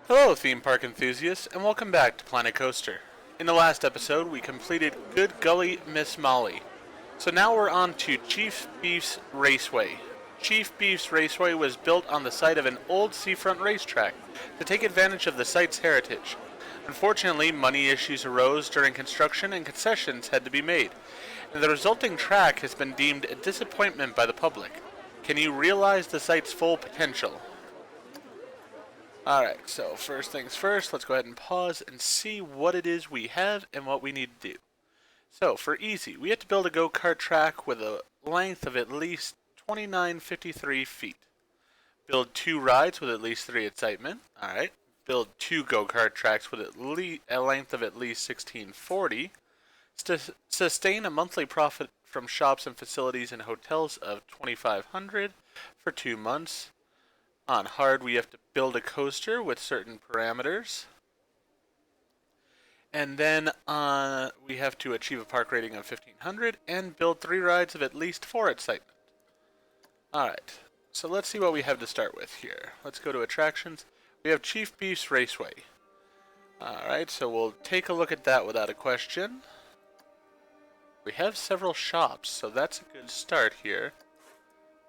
Hello, theme park enthusiasts, and welcome back to Planet Coaster. In the last episode, we completed Good Gully Miss Molly. So now we're on to Chief Beef's Raceway. Chief Beef's Raceway was built on the site of an old seafront racetrack to take advantage of the site's heritage. Unfortunately, money issues arose during construction and concessions had to be made, and the resulting track has been deemed a disappointment by the public. Can you realize the site's full potential? Alright, so first things first, let's go ahead and pause and see what it is we have and what we need to do. So, for easy, we have to build a go-kart track with a length of at least 2953 feet. Build 2 rides with at least 3 excitement. Alright. Build 2 go-kart tracks with a length of at least 1640. Sustain a monthly profit from shops and facilities and hotels of 2500 for 2 months. On hard, we have to build a coaster with certain parameters. And then we have to achieve a park rating of 1500 and build 3 rides of at least 4 excitement. Alright, so let's see what we have to start with here. Let's go to attractions. We have Chief Beef's Raceway. Alright, so we'll take a look at that without a question. We have several shops, so that's a good start here.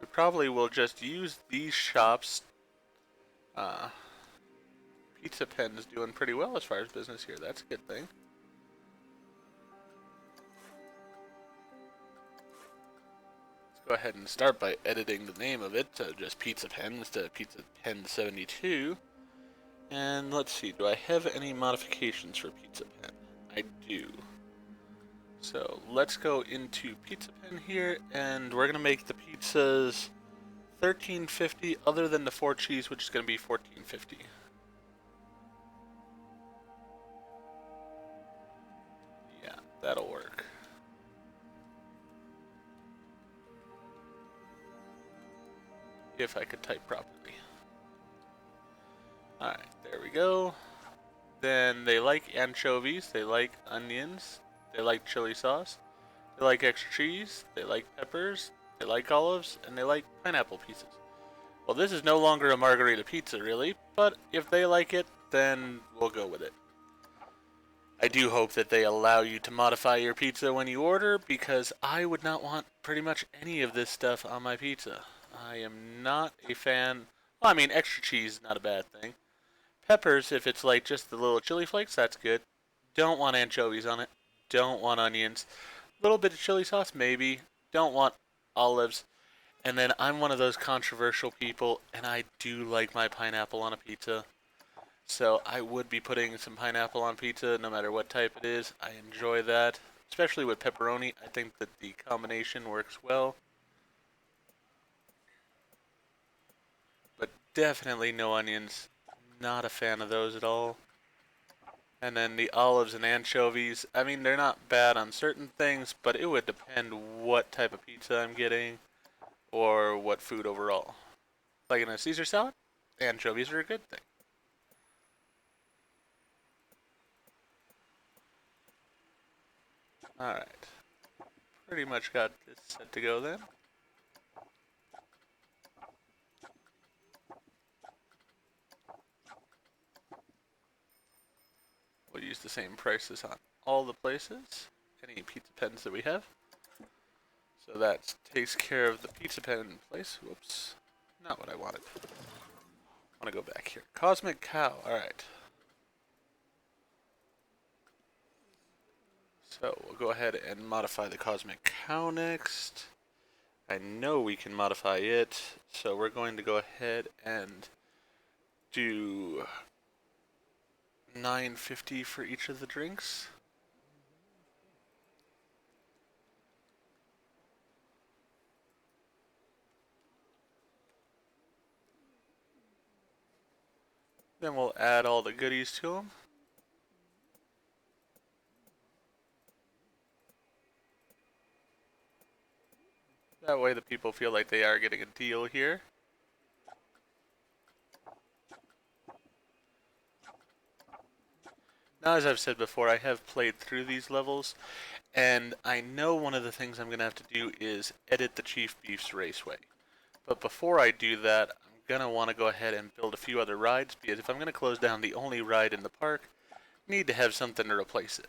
We probably will just use these shops. Pizza Pen is doing pretty well as far as business here. That's a good thing. Let's go ahead and start by editing the name of it to just Pizza Pen instead of Pizza Pen 72. And let's see, do I have any modifications for Pizza Pen? I do. So let's go into Pizza Pen here, and we're gonna make the pizzas 1350 other than the 4 cheese, which is gonna be 1450. Yeah, that'll work. If I could type properly. Alright, there we go. Then they like anchovies, they like onions, they like chili sauce, they like extra cheese, they like peppers, they like olives, and they like pineapple pieces. Well, this is no longer a margarita pizza, really, but if they like it, then we'll go with it. I do hope that they allow you to modify your pizza when you order, because I would not want pretty much any of this stuff on my pizza. I am not a fan. Well, I mean, extra cheese is not a bad thing. Peppers, if it's like just the little chili flakes, that's good. Don't want anchovies on it. Don't want onions. A little bit of chili sauce, maybe. Don't want olives. And then I'm one of those controversial people, and I do like my pineapple on a pizza. So I would be putting some pineapple on pizza no matter what type it is. I enjoy that. Especially with pepperoni. I think that the combination works well. But definitely no onions. Not a fan of those at all. And then the olives and anchovies. I mean, they're not bad on certain things, but it would depend what type of pizza I'm getting or what food overall. Like in a Caesar salad, anchovies are a good thing. Alright. Pretty much got this set to go then. We'll use the same prices on all the places, any Pizza Pens that we have. So that takes care of the Pizza Pen place. Whoops, not what I wanted. I want to go back here. Cosmic Cow, alright. So we'll go ahead and modify the Cosmic Cow next. I know we can modify it, so we're going to go ahead and do 950 for each of the drinks. Then we'll add all the goodies to them. That way the people feel like they are getting a deal here. Now, as I've said before, I have played through these levels, and I know one of the things I'm going to have to do is edit the Chief Beef's Raceway. But before I do that, I'm gonna want to go ahead and build a few other rides, because if I'm gonna close down the only ride in the park, I need to have something to replace it.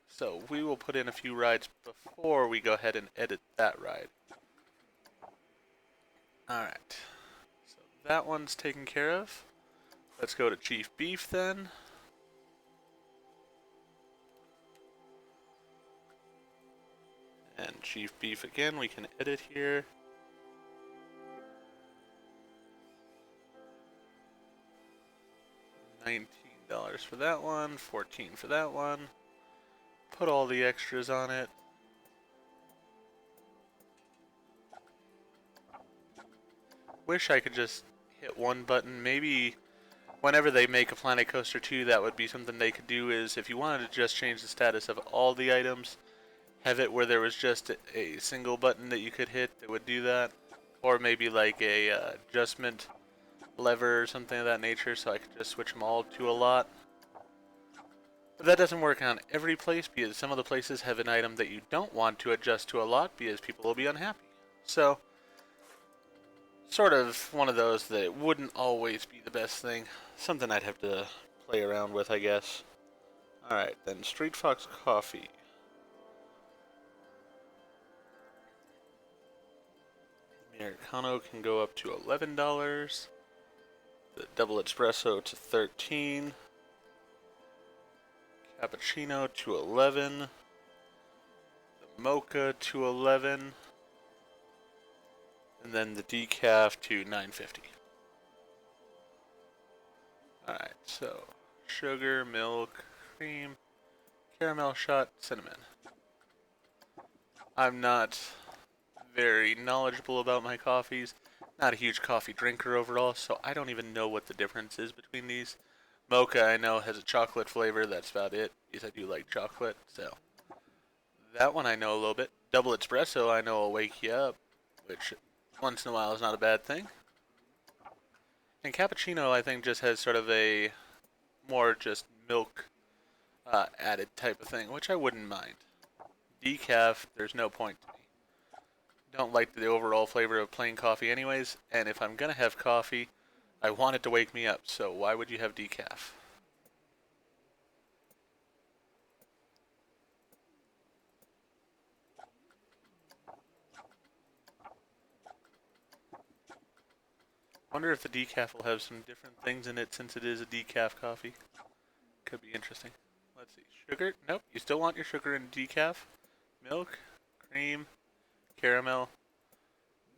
So we will put in a few rides before we go ahead and edit that ride. Alright, so that one's taken care of. Let's go to Chief Beef then. And Chief Beef again, we can edit here. $19 for that one, $14 for that one. Put all the extras on it. Wish I could just hit one button. Maybe whenever they make a Planet Coaster 2, that would be something they could do, is if you wanted to just change the status of all the items, have it where there was just a single button that you could hit that would do that. Or maybe like a adjustment lever or something of that nature, so I could just switch them all to a lot. But that doesn't work on every place, because some of the places have an item that you don't want to adjust to a lot, because people will be unhappy. So, sort of one of those that it wouldn't always be the best thing. Something I'd have to play around with, I guess. Alright, then Street Fox Coffee. Americano can go up to $11. The double espresso to $13. Cappuccino to $11. The mocha to $11. And then the decaf to $9.50. Alright, so sugar, milk, cream, caramel shot, cinnamon. I'm not very knowledgeable about my coffees. Not a huge coffee drinker overall, so I don't even know what the difference is between these. Mocha, I know, has a chocolate flavor. That's about it, because I do like chocolate. So that one I know a little bit. Double espresso, I know will wake you up, which once in a while is not a bad thing. And cappuccino, I think, just has sort of a more just milk added type of thing, which I wouldn't mind. Decaf, there's no point to me. Don't like the overall flavor of plain coffee anyways, and if I'm gonna have coffee, I want it to wake me up, so why would you have decaf? Wonder if the decaf will have some different things in it since it is a decaf coffee. Could be interesting. Let's see. Sugar? Nope. You still want your sugar in decaf. Milk, cream, caramel.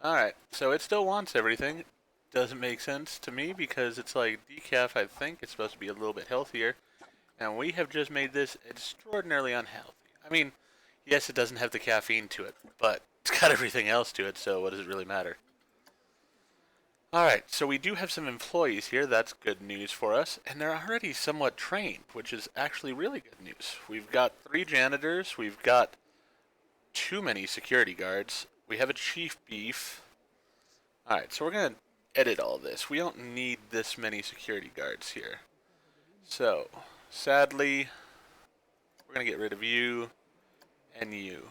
Alright, so it still wants everything. Doesn't make sense to me because it's like decaf, I think it's supposed to be a little bit healthier. And we have just made this extraordinarily unhealthy. I mean, yes, it doesn't have the caffeine to it, but it's got everything else to it, so what does it really matter? Alright, so we do have some employees here. That's good news for us. And they're already somewhat trained, which is actually really good news. We've got 3 janitors. We've got too many security guards. We have a Chief Beef. Alright, so we're going to edit all this. We don't need this many security guards here. So, sadly, we're going to get rid of you and you.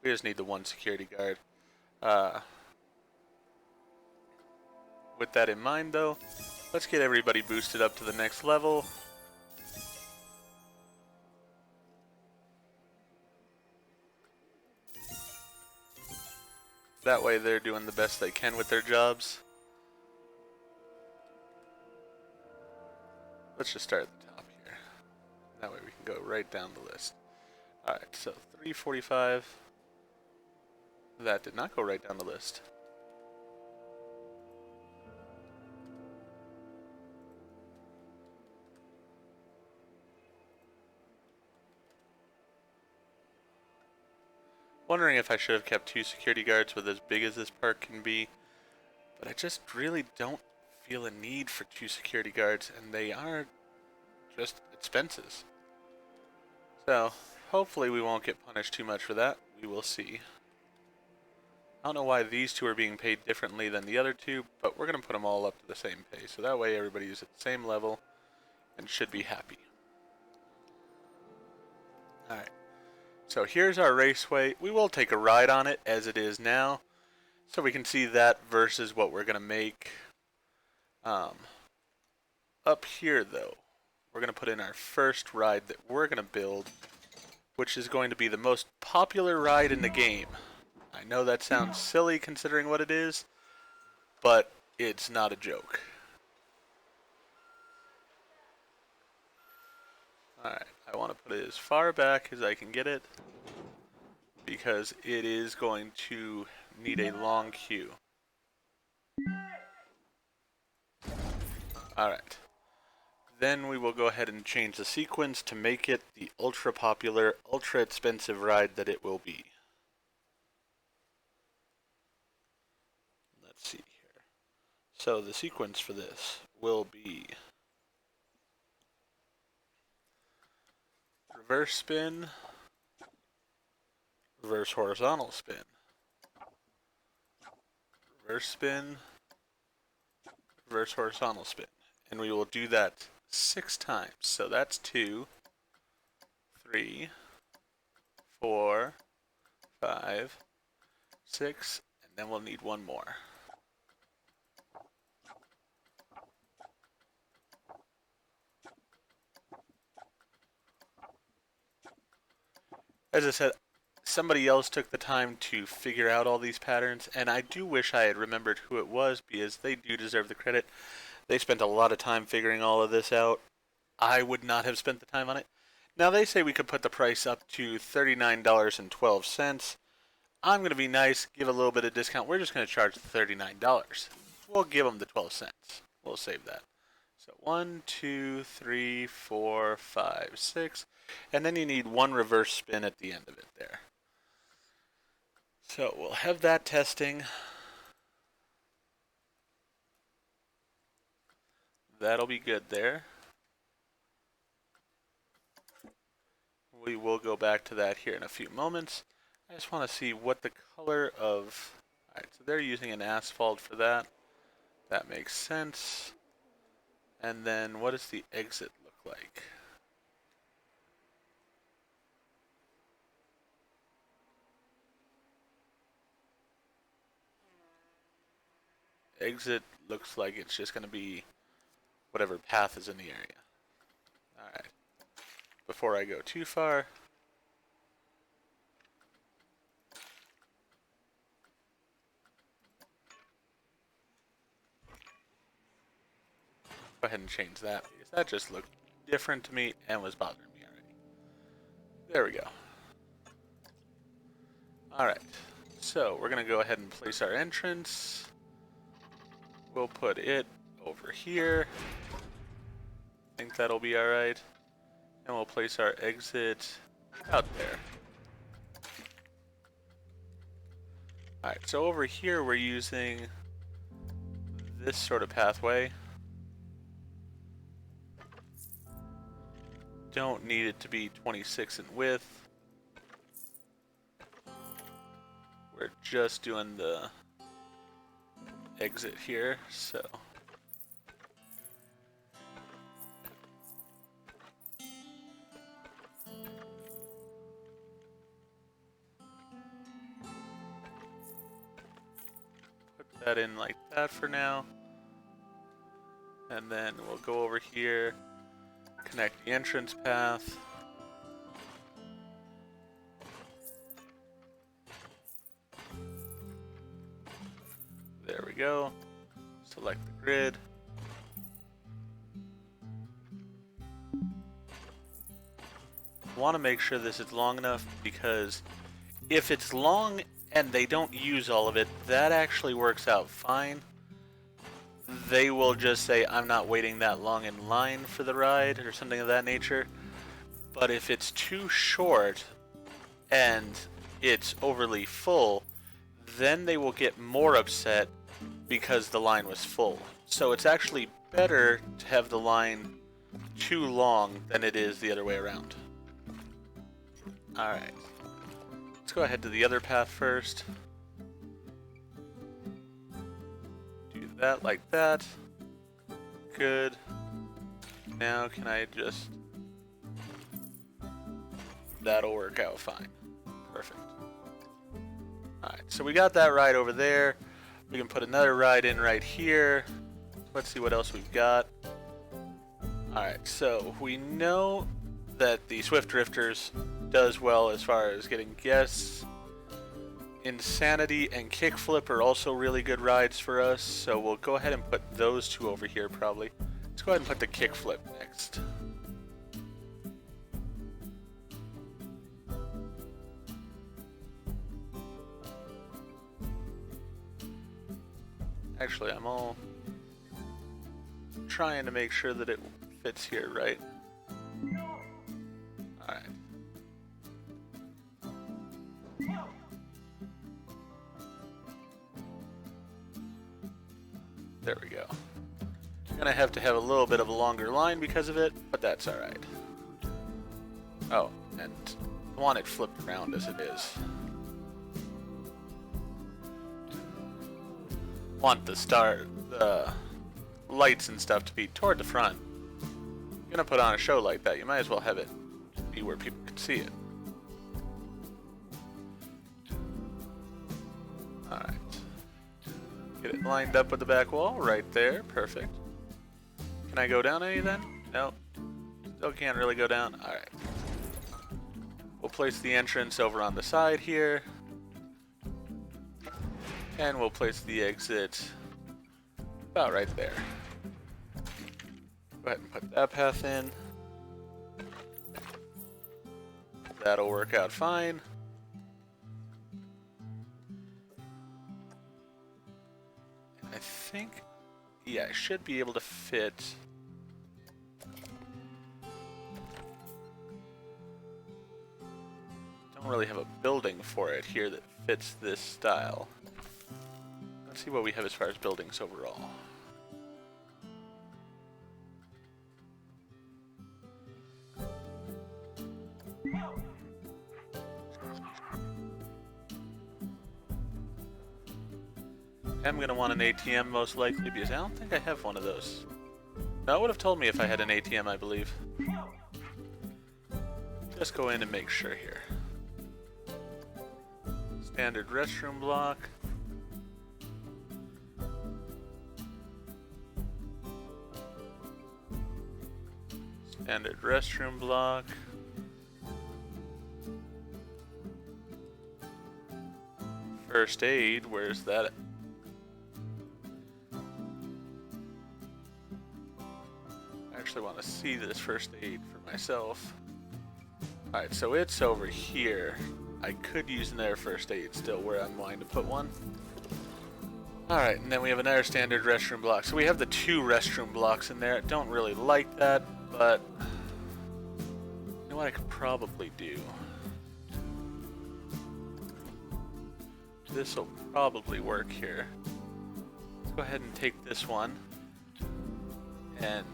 We just need the one security guard. With that in mind, though, let's get everybody boosted up to the next level. That way they're doing the best they can with their jobs. Let's just start at the top here. That way we can go right down the list. Alright, so 345. That did not go right down the list. Wondering if I should have kept 2 security guards with as big as this park can be, but I just really don't feel a need for 2 security guards, and they are just expenses. So, hopefully we won't get punished too much for that. We will see. I don't know why these 2 are being paid differently than the other 2, but we're going to put them all up to the same pay, so that way everybody's at the same level and should be happy. Alright. So here's our raceway. We will take a ride on it as it is now. So we can see that versus what we're going to make. Up here, though, we're going to put in our first ride that we're going to build, which is going to be the most popular ride in the game. I know that sounds silly considering what it is, but it's not a joke. Alright, I want to put it as far back as I can get it, because it is going to need a long queue. Alright. Then we will go ahead and change the sequence to make it the ultra popular, ultra expensive ride that it will be. Let's see here. So the sequence for this will be reverse spin, reverse horizontal spin, reverse spin, reverse horizontal spin. And we will do that 6 times. So that's 2, 3, 4, 5, 6, and then we'll need one more. As I said, somebody else took the time to figure out all these patterns, and I do wish I had remembered who it was, because they do deserve the credit. They spent a lot of time figuring all of this out. I would not have spent the time on it. Now, they say we could put the price up to $39.12. I'm going to be nice, give a little bit of discount. We're just going to charge the $39. We'll give them the 12 cents. We'll save that. So 1, 2, 3, 4, 5, 6. And then you need one reverse spin at the end of it there. So we'll have that testing. That'll be good there. We will go back to that here in a few moments. I just want to see what the color of... Alright, so they're using an asphalt for that. That makes sense. And then what does the exit look like? Exit looks like it's just going to be whatever path is in the area. Alright. Before I go too far, go ahead and change that, because that just looked different to me and was bothering me already. There we go. Alright, so we're going to go ahead and place our entrance. We'll put it over here. I think that'll be alright. And we'll place our exit out there. Alright, so over here we're using this sort of pathway. Don't need it to be 26 in width. We're just doing the exit here, so put that in like that for now. And then we'll go over here, connect the entrance path. There we go. Select the grid. Want to make sure this is long enough, because if it's long and they don't use all of it, that actually works out fine. They will just say, I'm not waiting that long in line for the ride, or something of that nature. But if it's too short and it's overly full, then they will get more upset because the line was full. So it's actually better to have the line too long than it is the other way around. Alright. Let's go ahead to the other path first. Do that like that. Good. Now can I just... That'll work out fine. Perfect. Alright, so we got that ride over there. We can put another ride in right here. Let's see what else we've got. Alright, so we know that the Swift Drifters does well as far as getting guests. Insanity and Kickflip are also really good rides for us, so we'll go ahead and put those two over here probably. Let's go ahead and put the Kickflip next. Actually, I'm all trying to make sure that it fits here, right? Alright. There we go. I'm gonna have to have a little bit of a longer line because of it, but that's alright. Oh, and I want it flipped around as it is. Want the lights and stuff to be toward the front. You're gonna put on a show like that, you might as well have it be where people can see it. Alright. Get it lined up with the back wall, right there, perfect. Can I go down any then? No. Still can't really go down, alright. We'll place the entrance over on the side here. And we'll place the exit about right there. Go ahead and put that path in. That'll work out fine. I think, yeah, I should be able to fit. Don't really have a building for it here that fits this style. Let's see what we have as far as buildings overall. I'm going to want an ATM most likely because I don't think I have one of those. No, it would have told me if I had an ATM, I believe. Just go in and make sure here. Standard restroom block. Standard restroom block. First aid, where's that? I actually want to see this first aid for myself. Alright, so it's over here. I could use an air first aid still where I'm wanting to put one. Alright, and then we have another standard restroom block. So we have the two restroom blocks in there. I don't really like that, but you know what I could probably do? This will probably work here. Let's go ahead and take this one and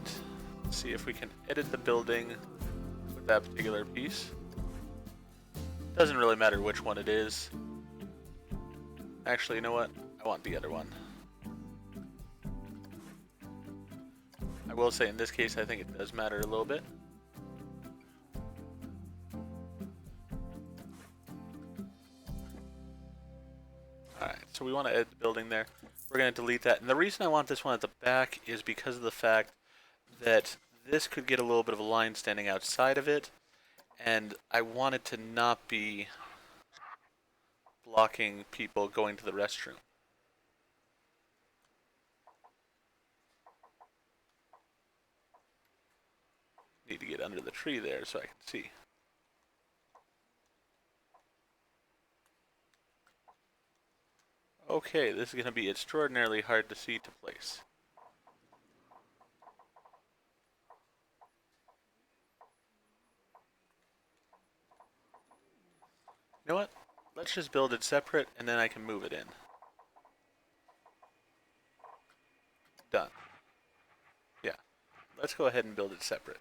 see if we can edit the building with that particular piece. Doesn't really matter which one it is. Actually, you know what? I want the other one. I will say in this case, I think it does matter a little bit. Alright, so we want to edit the building there. We're going to delete that. And the reason I want this one at the back is because of the fact that this could get a little bit of a line standing outside of it. And I want it to not be blocking people going to the restroom. Need to get under the tree there so I can see. Okay, this is going to be extraordinarily hard to see to place. You know what? Let's just build it separate and then I can move it in. Done. Yeah. Let's go ahead and build it separate.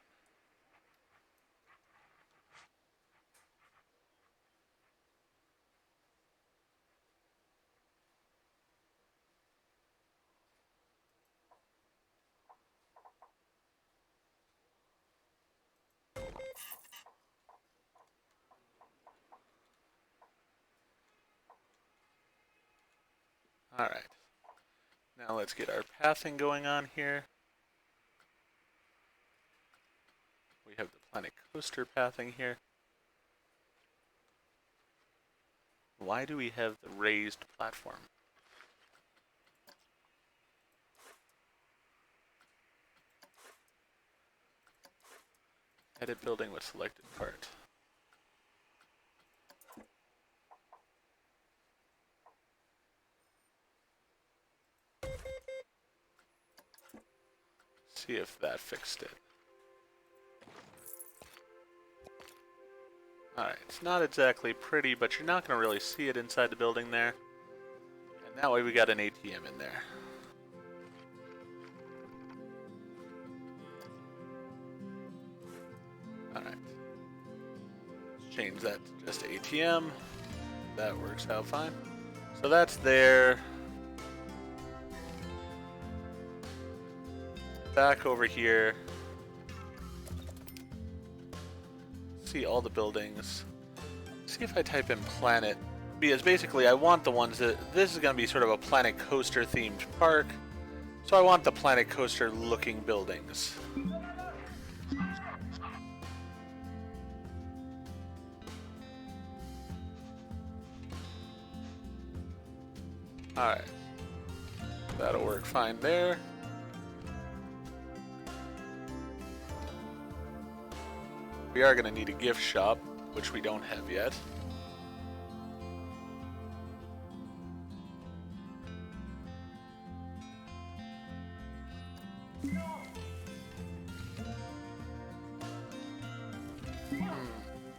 Alright. Now let's get our pathing going on here. We have the Planet Coaster pathing here. Why do we have the raised platform? Edit building with selected part. See if that fixed it. Alright, it's not exactly pretty, but you're not going to really see it inside the building there. And that way we got an ATM in there. Alright. Let's change that to just ATM. That works out fine. So that's there. Back over here. See all the buildings. See if I type in planet. Because basically I want the ones that... This is going to be sort of a Planet Coaster themed park. So I want the Planet Coaster looking buildings. Alright. That'll work fine there. We are going to need a gift shop, which we don't have yet.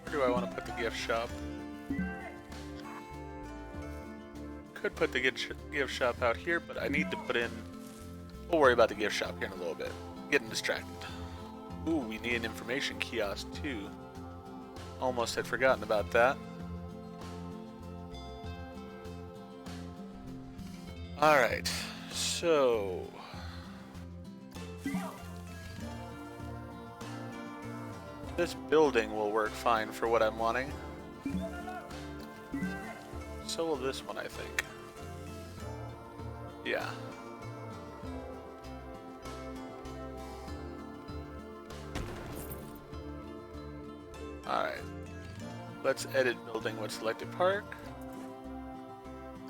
Where do I want to put the gift shop? Could put the gift shop out here, but I need to put in... We'll worry about the gift shop here in a little bit. Getting distracted. Ooh, we need an information kiosk too. Almost had forgotten about that. Alright, so... This building will work fine for what I'm wanting. So will this one, I think. Yeah. Alright. Let's edit building with selected park.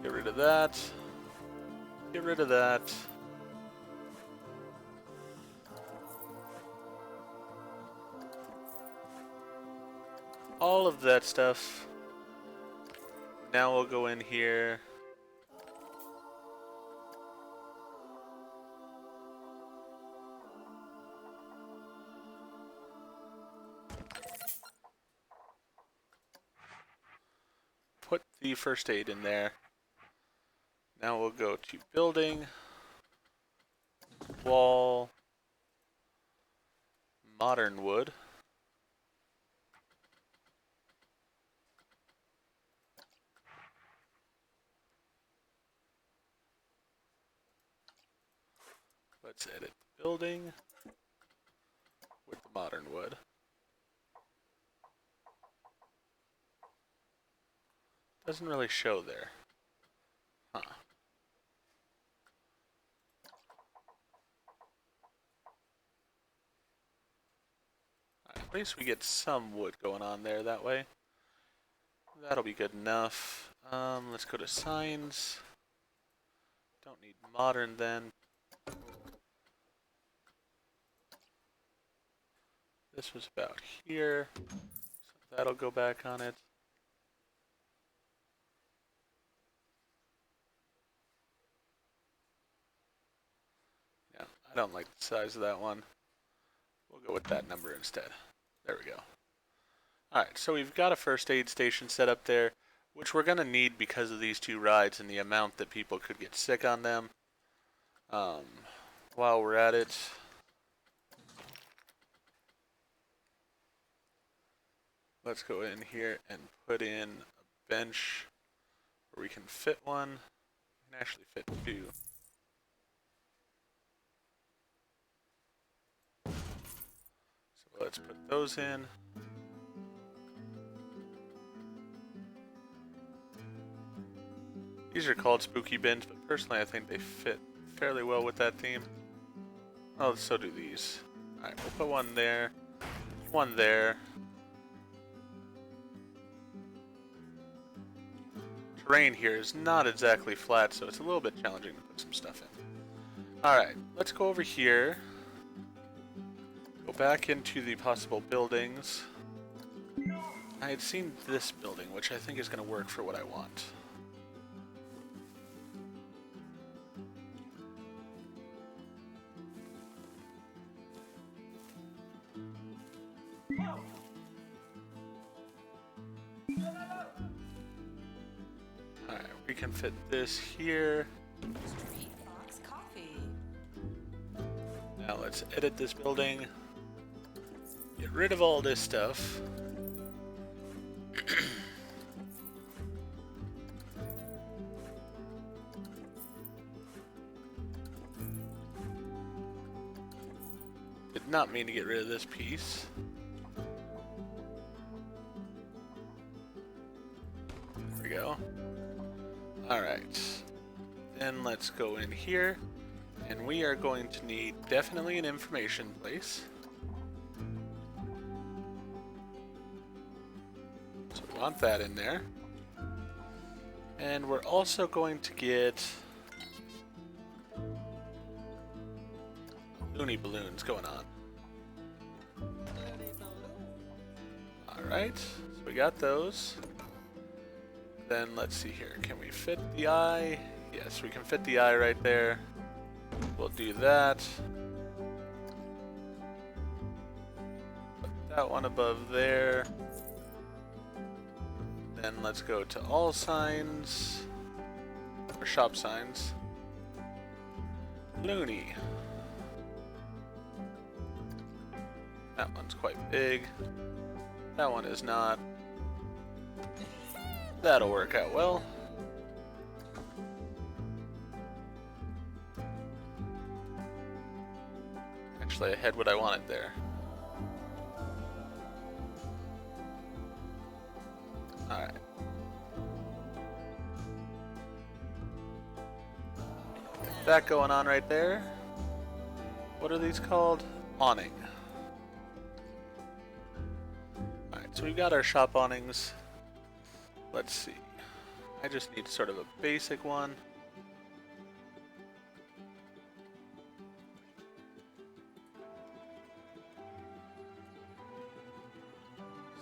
Get rid of that. Get rid of that. All of that stuff. Now we'll go in here. Put the first aid in there. Now we'll go to building, wall, modern wood. Let's edit the building with the modern wood. Doesn't really show there. Huh. At least we get some wood going on there that way. That'll be good enough. Let's go to signs. Don't need modern then. This was about here, so that'll go back on it. Yeah, I don't like the size of that one. We'll go with that number instead. There we go. Alright, so we've got a first aid station set up there, which we're going to need because of these two rides and the amount that people could get sick on them. While we're at it, let's go in here and put in a bench where we can fit one. We can actually fit two. So let's put those in. These are called spooky bins, but personally I think they fit fairly well with that theme. Oh, so do these. Alright, we'll put one there, one there. Terrain here is not exactly flat, so it's a little bit challenging to put some stuff in. Alright, let's go over here. Go back into the possible buildings. I had seen this building, which I think is going to work for what I want. Alright, we can fit this here. Now let's edit this building. Get rid of all this stuff. Did not mean to get rid of this piece. There we go. Alright. Then let's go in here. And we are going to need definitely an information place. So we want that in there. And we're also going to get loony balloons going on. Alright, so we got those. Then let's see here. Can we fit the eye? Yes, we can fit the eye right there. We'll do that. Put that one above there. Then let's go to all signs, or shop signs. Loony. That one's quite big. That one is not. That'll work out well. Actually, I had what I wanted there. Alright. That going on right there. What are these called? Awning. Alright, so we've got our shop awnings. Let's see. I just need sort of a basic one.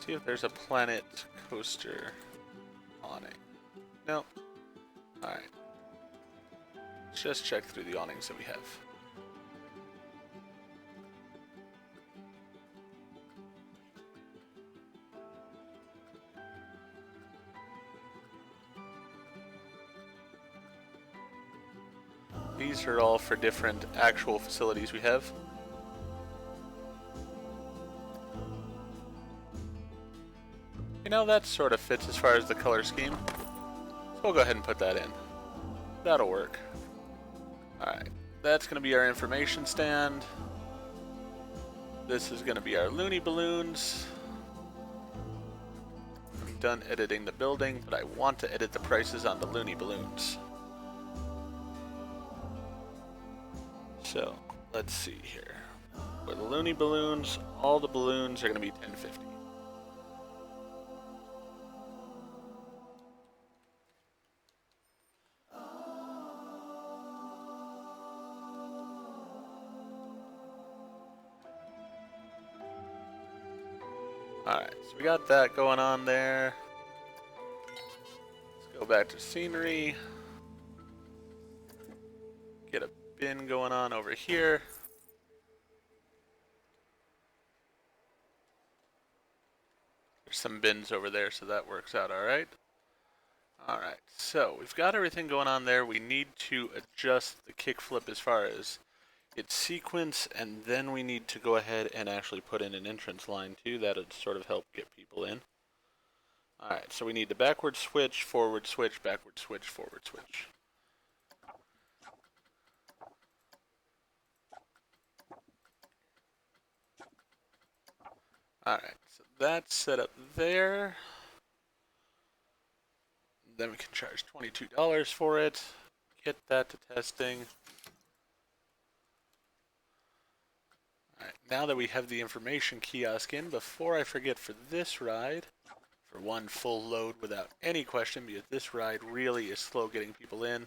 See if there's a planet coaster awning. Nope. Alright. Let's just check through the awnings that we have. These are all for different actual facilities we have. You know, that sort of fits as far as the color scheme. So we'll go ahead and put that in. That'll work. Alright, that's going to be our information stand. This is going to be our loony balloons. I'm done editing the building, but I want to edit the prices on the loony balloons. So, let's see here. For the loony balloons, all the balloons are going to be $10.50. Alright, so we got that going on there. Let's go back to scenery. Get a bin going on over here. There's some bins over there, so that works out alright. Alright, so we've got everything going on there. We need to adjust the kickflip as far as its sequence, and then we need to go ahead and actually put in an entrance line too. That would sort of help get people in. Alright, so we need the backward switch, forward switch, backward switch, forward switch. Alright, so that's set up there. Then we can charge $22 for it. Get that to testing. Alright, now that we have the information kiosk in, before I forget for this ride, for one full load without any question, because this ride really is slow getting people in.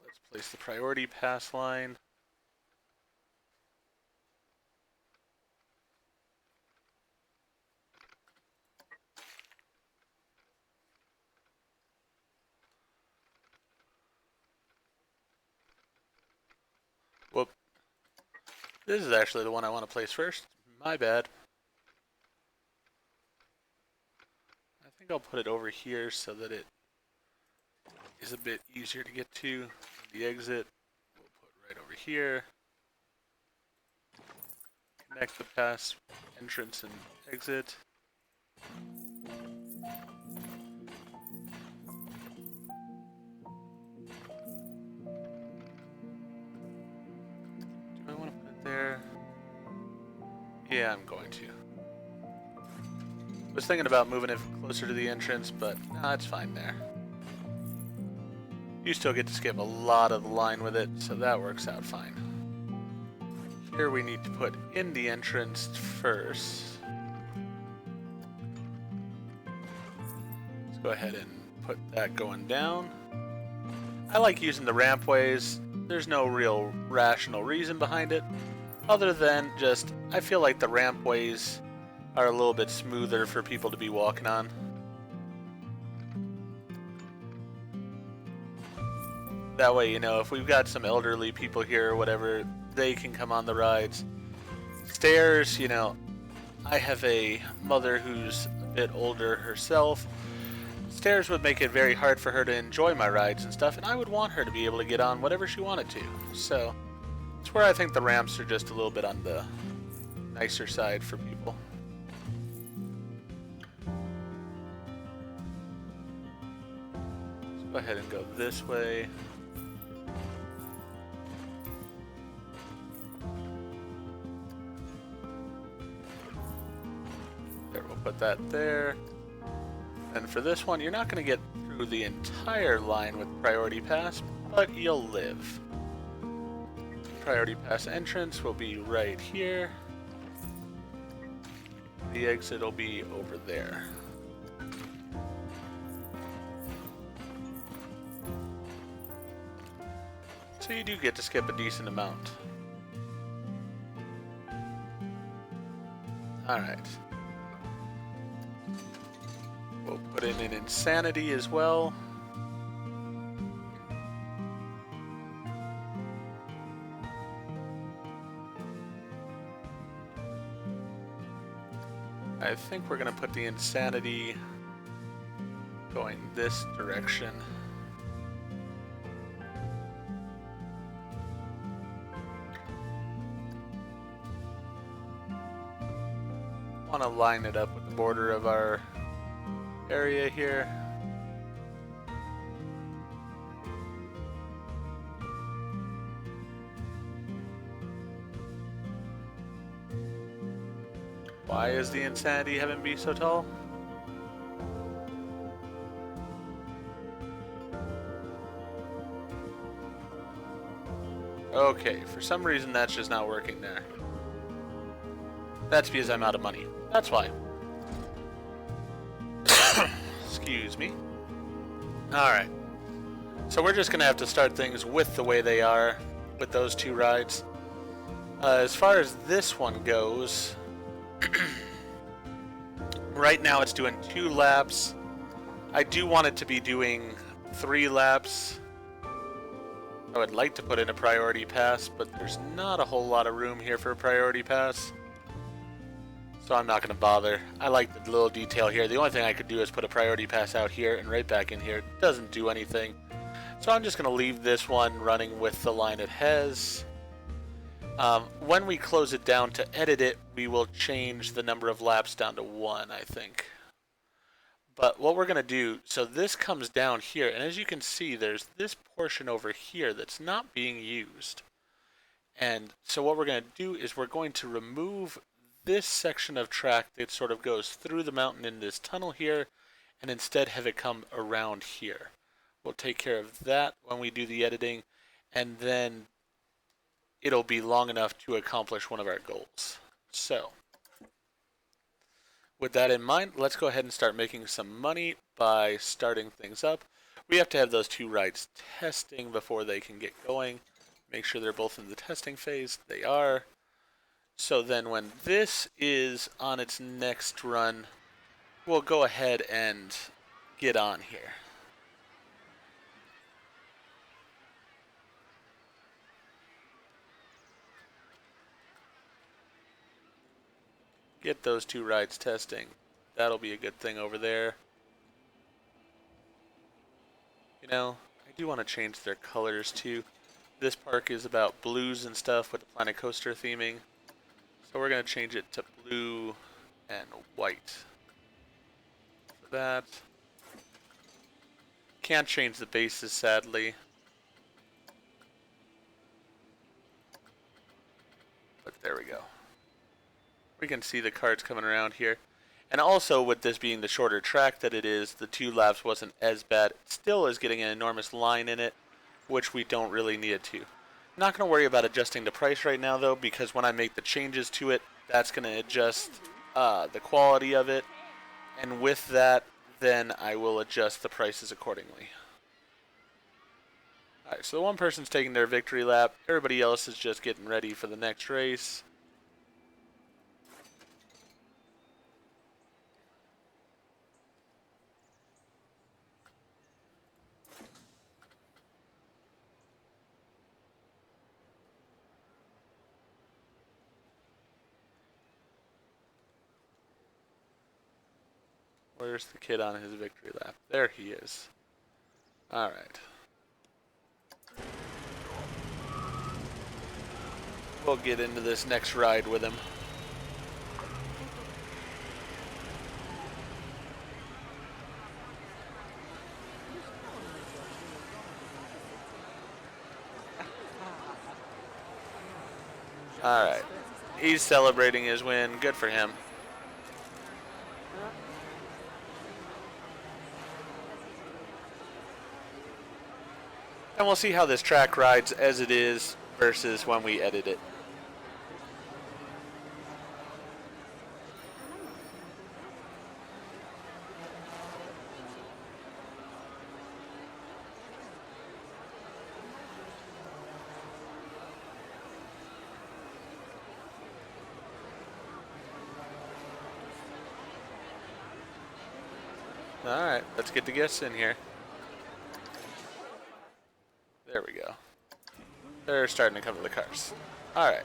Let's place the priority pass line. Whoop. This is actually the one I want to place first. My bad. I think I'll put it over here so that it is a bit easier to get to. The exit we'll put right over here. Connect the pass entrance and exit. Do I want to put it there? Yeah, I'm going to. I was thinking about moving it closer to the entrance, but nah, it's fine there. You still get to skip a lot of the line with it, so that works out fine. Here we need to put in the entrance first. Let's go ahead and put that going down. I like using the rampways. There's no real rational reason behind it, other than just I feel like the rampways are a little bit smoother for people to be walking on. That way, you know, if we've got some elderly people here or whatever, they can come on the rides. Stairs, you know, I have a mother who's a bit older herself. Stairs would make it very hard for her to enjoy my rides and stuff, and I would want her to be able to get on whatever she wanted to. So, it's where I think the ramps are just a little bit on the nicer side for people. Let's go ahead and go this way. There, we'll put that there. And for this one, you're not going to get through the entire line with Priority Pass, but you'll live. Priority Pass entrance will be right here. The exit will be over there. So you do get to skip a decent amount. Alright. We'll put in an Insanity as well. I think we're going to put the Insanity going this direction. Want to line it up with the border of our area here. Why is the Insanity having to be so tall? Okay, for some reason that's just not working there. That's because I'm out of money. That's why. Excuse me. Alright. So we're just going to have to start things with the way they are with those two rides. As far as this one goes, right now it's doing 2 laps. I do want it to be doing 3 laps. I would like to put in a priority pass, but there's not a whole lot of room here for a priority pass. So I'm not going to bother. I like the little detail here. The only thing I could do is put a priority pass out here and right back in here. It doesn't do anything. So I'm just going to leave this one running with the line it has. When we close it down to edit it, we will change the number of laps down to 1, I think. But what we're going to do, so this comes down here, and as you can see, there's this portion over here that's not being used. And so what we're going to do is we're going to remove this section of track that sort of goes through the mountain in this tunnel here, and instead have it come around here. We'll take care of that when we do the editing, and then it'll be long enough to accomplish one of our goals. So, with that in mind, let's go ahead and start making some money by starting things up. We have to have those two rides testing before they can get going. Make sure they're both in the testing phase. They are. So then when this is on its next run, we'll go ahead and get on here. Get those two rides testing. That'll be a good thing over there. You know, I do want to change their colors too. This park is about blues and stuff with the Planet Coaster theming. So we're going to change it to blue and white. For that. Can't change the bases, sadly. But there we go. We can see the carts coming around here. And also, with this being the shorter track that it is, the 2 laps wasn't as bad. It still is getting an enormous line in it, which we don't really need it to. I'm not going to worry about adjusting the price right now, though, because when I make the changes to it, that's going to adjust the quality of it. And with that, then I will adjust the prices accordingly. Alright, so one person's taking their victory lap. Everybody else is just getting ready for the next race. Where's the kid on his victory lap? There he is. Alright. We'll get into this next ride with him. Alright. He's celebrating his win. Good for him. And we'll see how this track rides as it is versus when we edit it. Alright, let's get the guests in here. There we go. They're starting to come to the cars. Alright.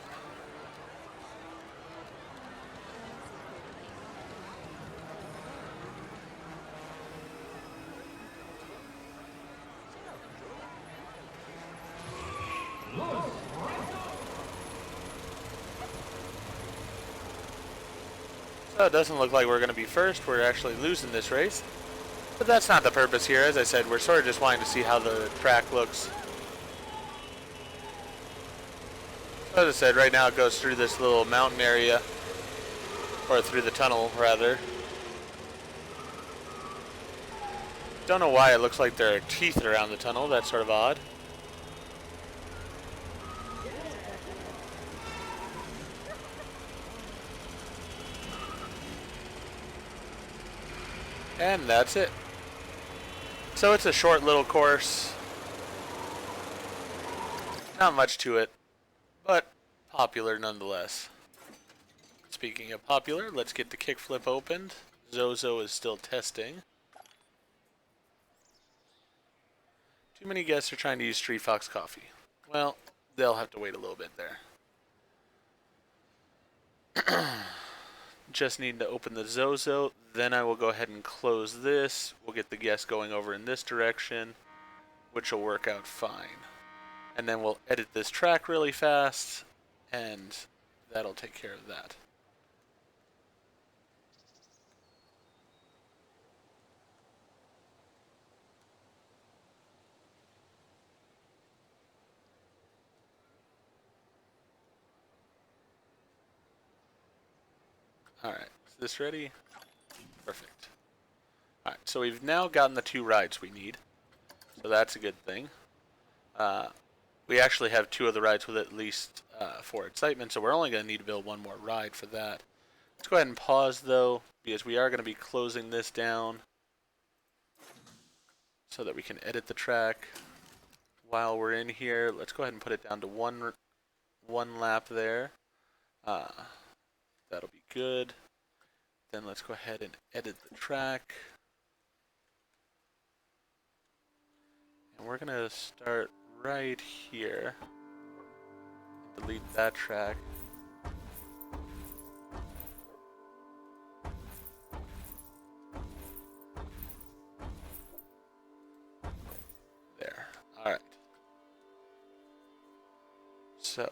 So it doesn't look like we're going to be first. We're actually losing this race. But that's not the purpose here. As I said, we're sort of just wanting to see how the track looks. As I said, right now it goes through this little mountain area. Or through the tunnel, rather. Don't know why it looks like there are teeth around the tunnel. That's sort of odd. And that's it. So it's a short little course. Not much to it, but popular nonetheless. Speaking of popular, let's get the kickflip opened. Zozo is still testing. Too many guests are trying to use Street Fox coffee. Well, they'll have to wait a little bit there. Just need to open the Zozo, then I will go ahead and close this. We'll get the guests going over in this direction, which will work out fine. And then we'll edit this track really fast, and that'll take care of that. Alright, is this ready? Perfect. Alright, so we've now gotten the 2 rides we need. So that's a good thing. We actually have 2 of the rides with at least 4 excitement, so we're only going to need to build 1 more ride for that. Let's go ahead and pause though, because we are going to be closing this down so that we can edit the track while we're in here. Let's go ahead and put it down to one lap there. That'll be good. Then let's go ahead and edit the track. And we're going to start right here. Delete that track. There. Alright. So,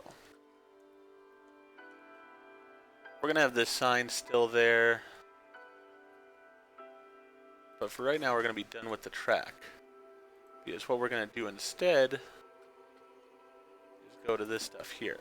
we're going to have this sign still there. But for right now, we're going to be done with the track. Because what we're going to do instead is go to this stuff here.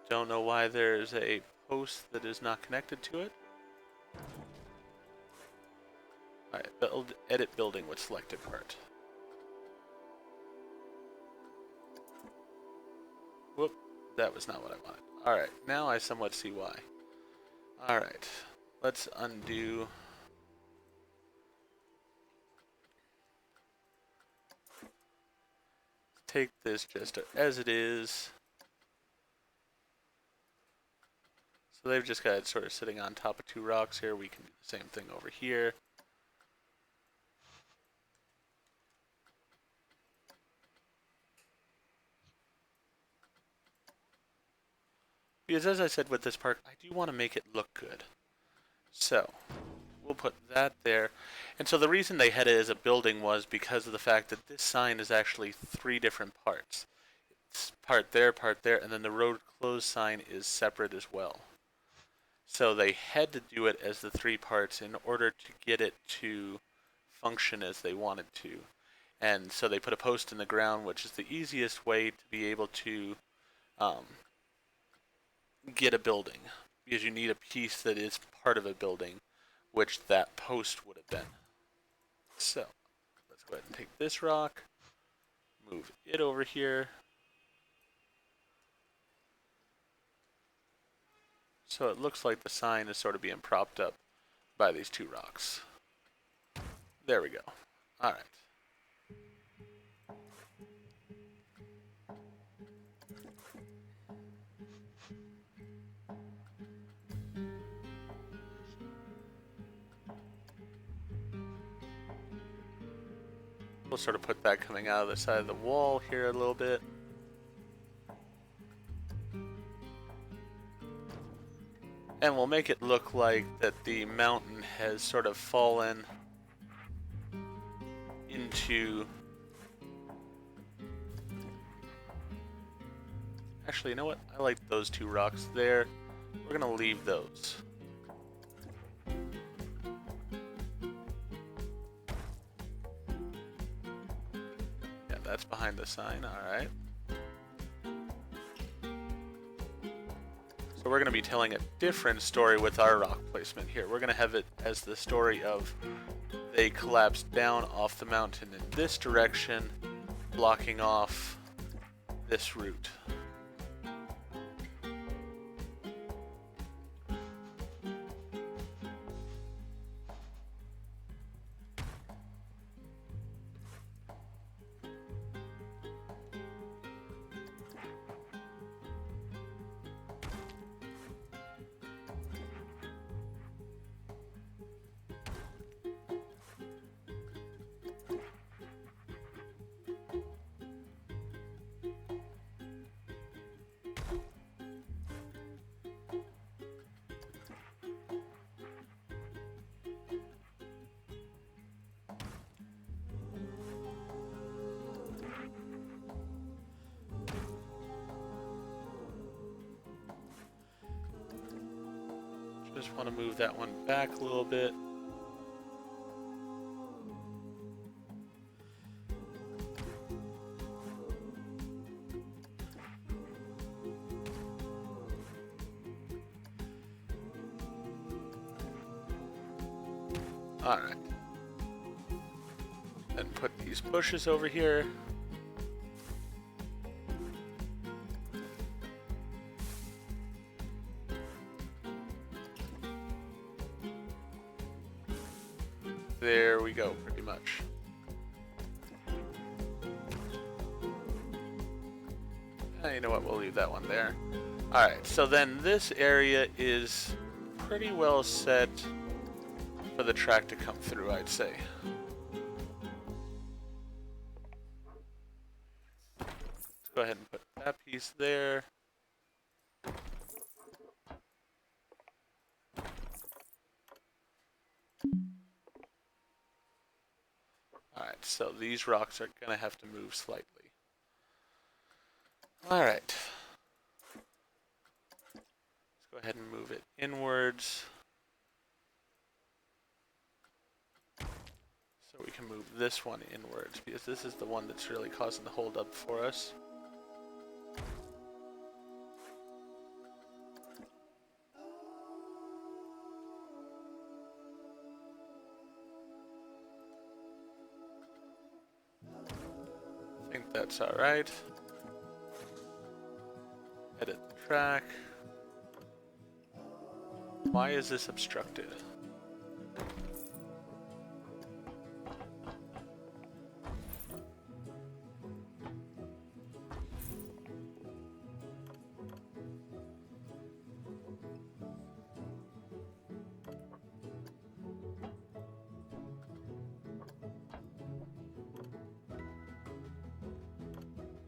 Don't know why there's a post that is not connected to it. Alright, edit building with selected part. Whoop, that was not what I wanted. Alright, now I somewhat see why. Alright, let's undo. Take this just as it is. So they've just got it sort of sitting on top of 2 rocks here. We can do the same thing over here. Because as I said with this park, I do want to make it look good. So, we'll put that there. And so the reason they had it as a building was because of the fact that this sign is actually 3 different parts. It's part there, and then the road closed sign is separate as well. So they had to do it as the 3 parts in order to get it to function as they wanted to. And so they put a post in the ground, which is the easiest way to be able to get a building. Because you need a piece that is part of a building, which that post would have been. So, let's go ahead and take this rock, move it over here. So it looks like the sign is sort of being propped up by these 2 rocks. There we go. Alright. We'll sort of put that coming out of the side of the wall here a little bit. And we'll make it look like that the mountain has sort of fallen into... Actually, you know what? I like those 2 rocks there. We're going to leave those. Yeah, that's behind the sign. Alright. So we're going to be telling a different story with our rock placement here. We're going to have it as the story of they collapsed down off the mountain in this direction, blocking off this route. Just want to move that one back a little bit. Alright. Then put these bushes over here. There we go, pretty much. You know what, we'll leave that one there. Alright, so then this area is pretty well set for the track to come through, I'd say. Let's go ahead and put that piece there. Alright, so these rocks are going to have to move slightly. Alright. Let's go ahead and move it inwards. So we can move this one inwards, because this is the one that's really causing the hold up for us. I think that's alright. Edit the track. Why is this obstructed?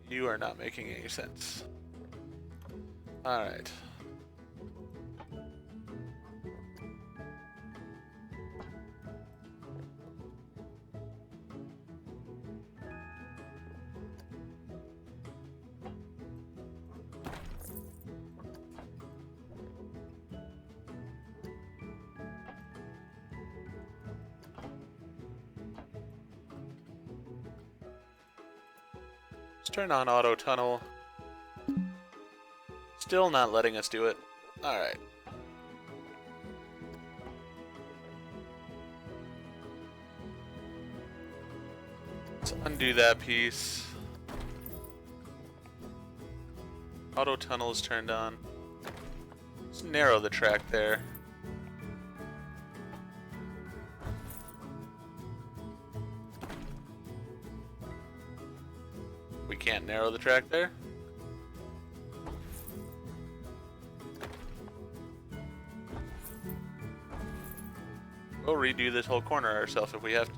You are not making any sense. Alright. Let's turn on auto tunnel. Still not letting us do it. Alright. Let's undo that piece. Auto tunnel is turned on. Let's narrow the track there. We can't narrow the track there. We'll redo this whole corner ourselves if we have to.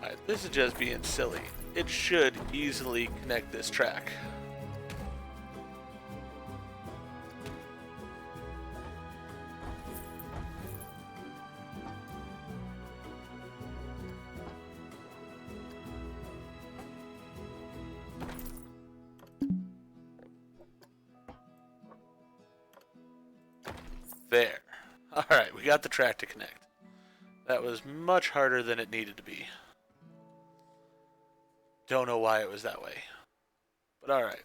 Alright, this is just being silly. It should easily connect this track. There. Alright, we got the track to connect. That was much harder than it needed to be. Don't know why it was that way. But alright.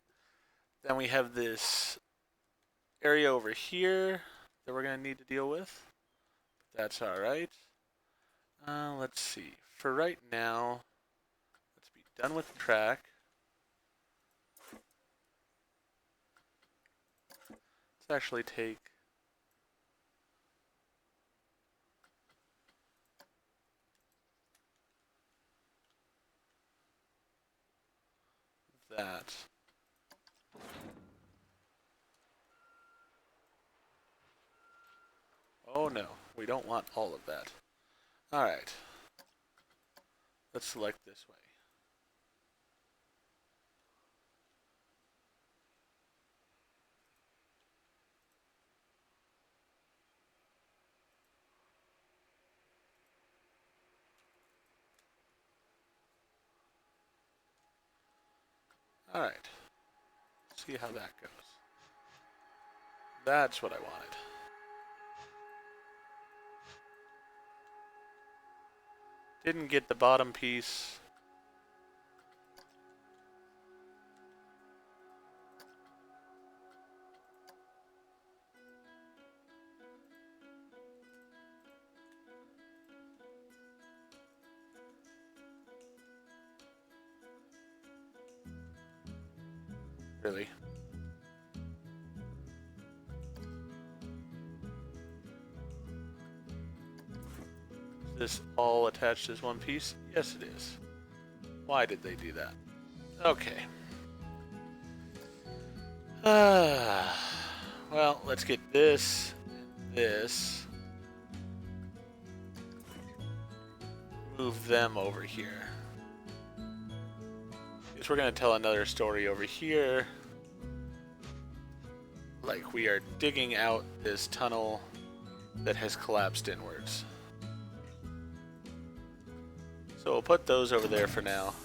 Then we have this area over here that we're going to need to deal with. That's alright. Let's see. For right now, let's be done with the track. Let's actually take that. Oh no, we don't want all of that. Alright. Let's select this way. Alright. See how that goes. That's what I wanted. Didn't get the bottom piece. Really? Is this all attached as one piece? Yes, it is. Why did they do that? Okay. Well, let's get this and this. Move them over here. Because we're going to tell another story over here. Like we are digging out this tunnel that has collapsed inwards. So we'll put those over there for now.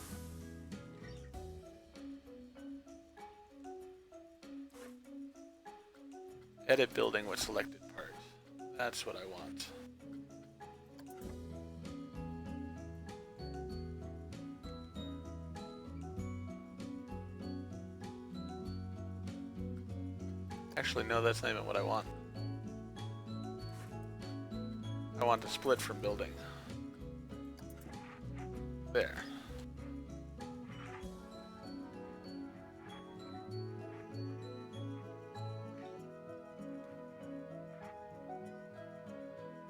Edit building with selected part. That's what I want. Actually, no, that's not even what I want. I want to split from building. There.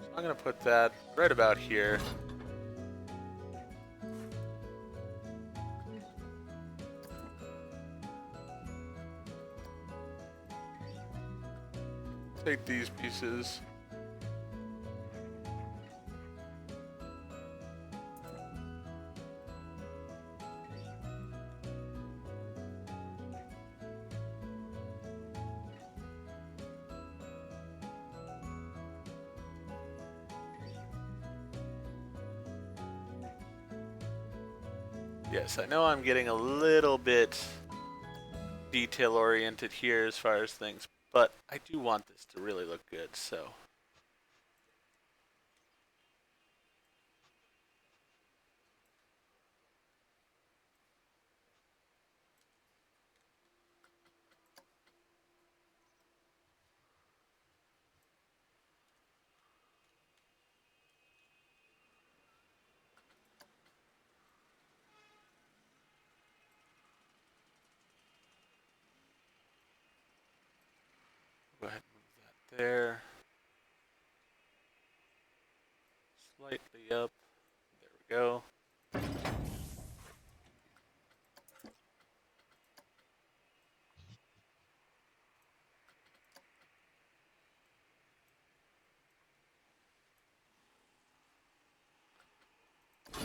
So I'm going to put that right about here. Take these pieces. Yes, I know I'm getting a little bit detail oriented here as far as things, but I do want this to really look good, so. Go ahead and move that there. Slightly up. There we go.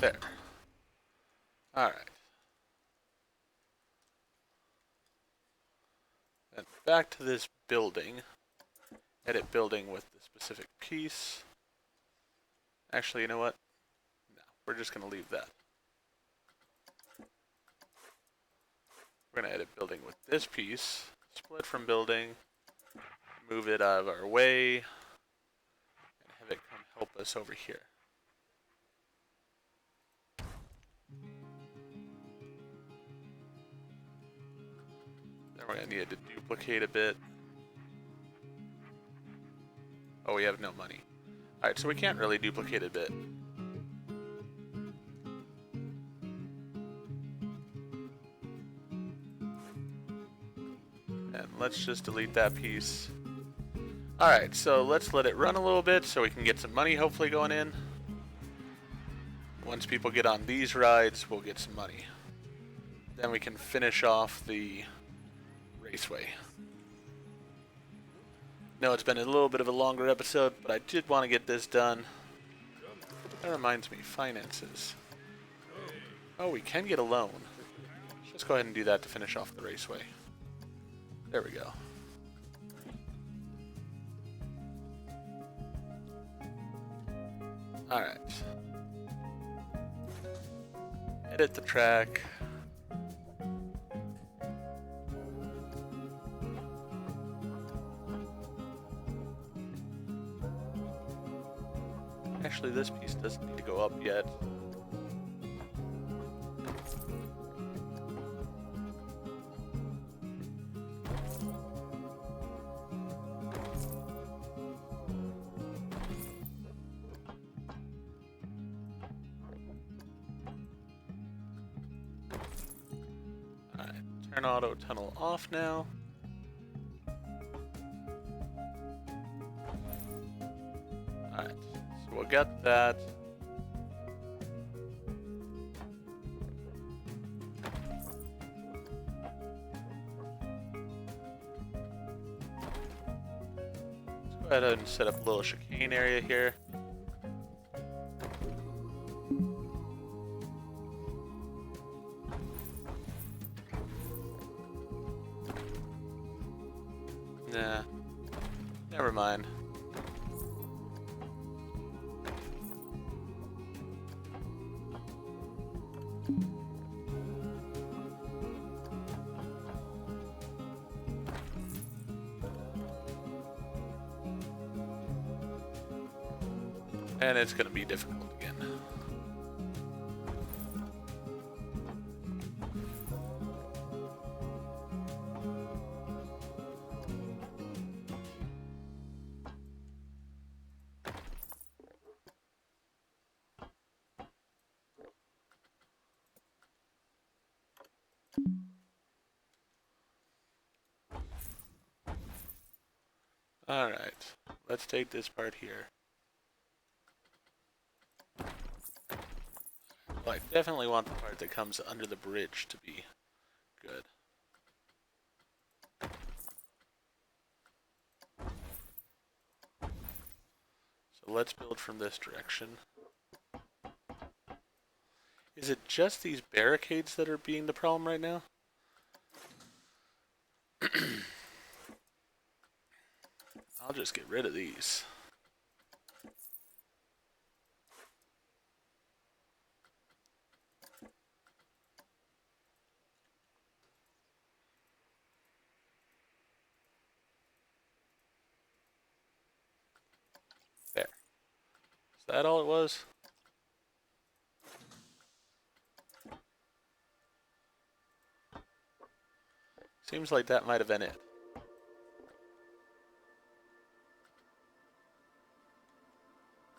There. Alright. Then back to this building. Edit building with the specific piece. Actually, you know what? No, we're just going to leave that. We're going to edit building with this piece. Split from building. Move it out of our way. And have it come help us over here. Then we're going to need to duplicate a bit. Oh, we have no money. Alright, so we can't really duplicate a bit. And let's just delete that piece. Alright, so let's let it run a little bit so we can get some money hopefully going in. Once people get on these rides, we'll get some money. then we can finish off the Raceway. No, it's been a little bit of a longer episode, but I did want to get this done. That reminds me, finances. Oh, we can get a loan. Let's go ahead and do that to finish off the Raceway. There we go. Alright. Edit the track. Actually, this piece doesn't need to go up yet. Alright, turn auto tunnel off now. Alright. So we'll get that. Let's go ahead and set up a little chicane area here. Nah, never mind. And it's going to be difficult again. Alright, let's take this part here. Well, I definitely want the part that comes under the bridge to be good. So let's build from this direction. Is it just these barricades that are being the problem right now? I'll just get rid of these. There. Is that all it was? Seems like that might have been it.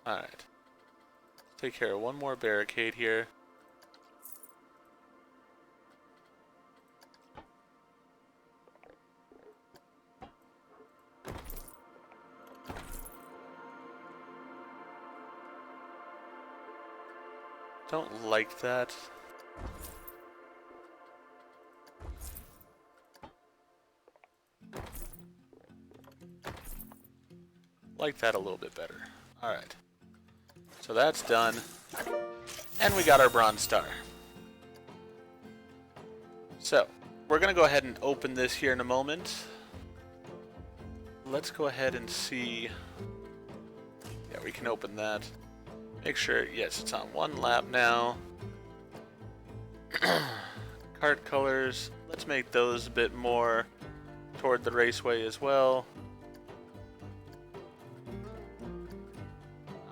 Alright. Let's take care of one more barricade here. Don't like that. Like that a little bit better. Alright. So that's done. And we got our bronze star. So, we're going to go ahead and open this here in a moment. Let's go ahead and see. Yeah, we can open that. Make sure, yes, it's on one lap now. Kart colors, let's make those a bit more toward the Raceway as well.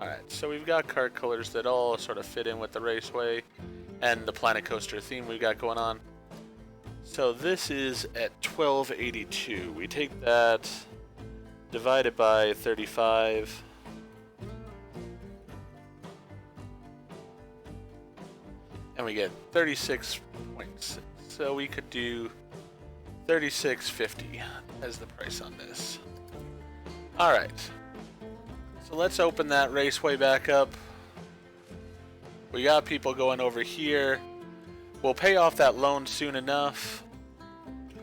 Alright, so we've got kart colors that all sort of fit in with the Raceway and the Planet Coaster theme we've got going on. So this is at 1282. We take that, divide it by 35. And we get 36.6. So we could do 36.50 as the price on this. Alright. So let's open that Raceway back up. We got people going over here. We'll pay off that loan soon enough.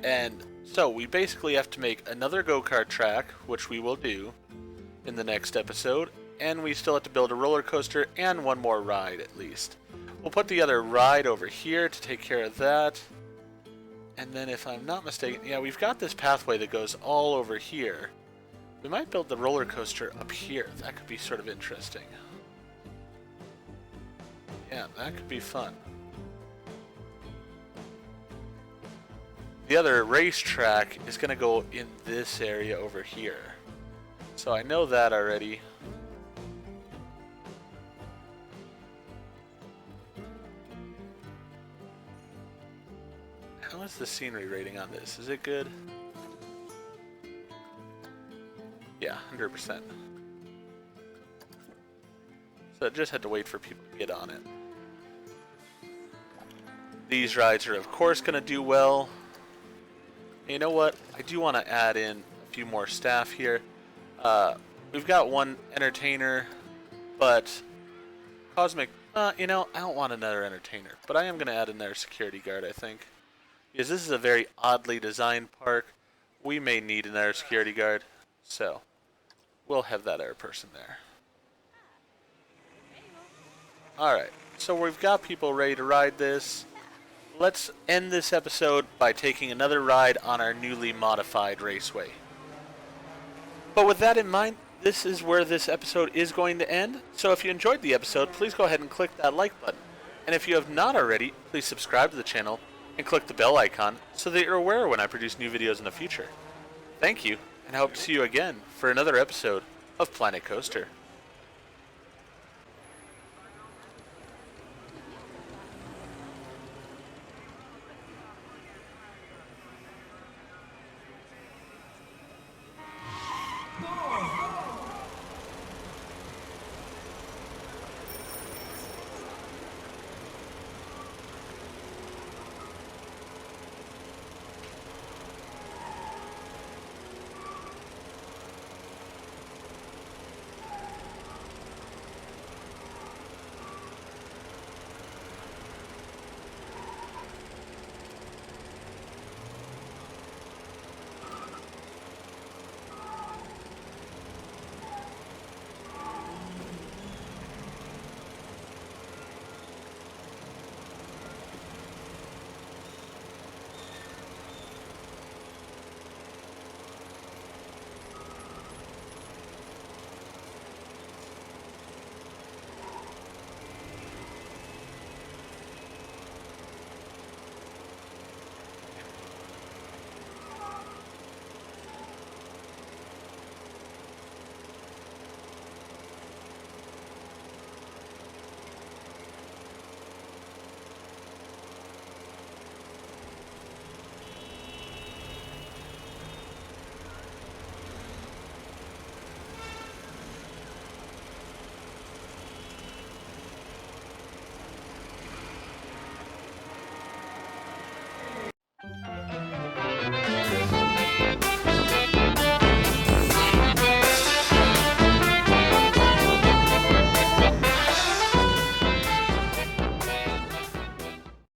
And so we basically have to make another go-kart track, which we will do in the next episode. And we still have to build a roller coaster and one more ride at least. We'll put the other ride over here to take care of that. And then if I'm not mistaken, yeah, we've got this pathway that goes all over here. We might build the roller coaster up here. That could be sort of interesting. Yeah, that could be fun. The other racetrack is going to go in this area over here. So I know that already. How is the scenery rating on this? Is it good? Yeah, 100%. So I just had to wait for people to get on it. These rides are of course going to do well. You know what? I do want to add in a few more staff here. We've got one entertainer, but Cosmic, you know, I don't want another entertainer, but I am going to add another security guard, I think. Because this is a very oddly designed park. We may need another security guard, so we'll have that other person there. Alright, so we've got people ready to ride this. Let's end this episode by taking another ride on our newly modified Raceway. But with that in mind, this is where this episode is going to end. So if you enjoyed the episode, please go ahead and click that like button. And if you have not already, please subscribe to the channel and click the bell icon so that you're aware when I produce new videos in the future. Thank you, and I hope to see you again for another episode of Planet Coaster.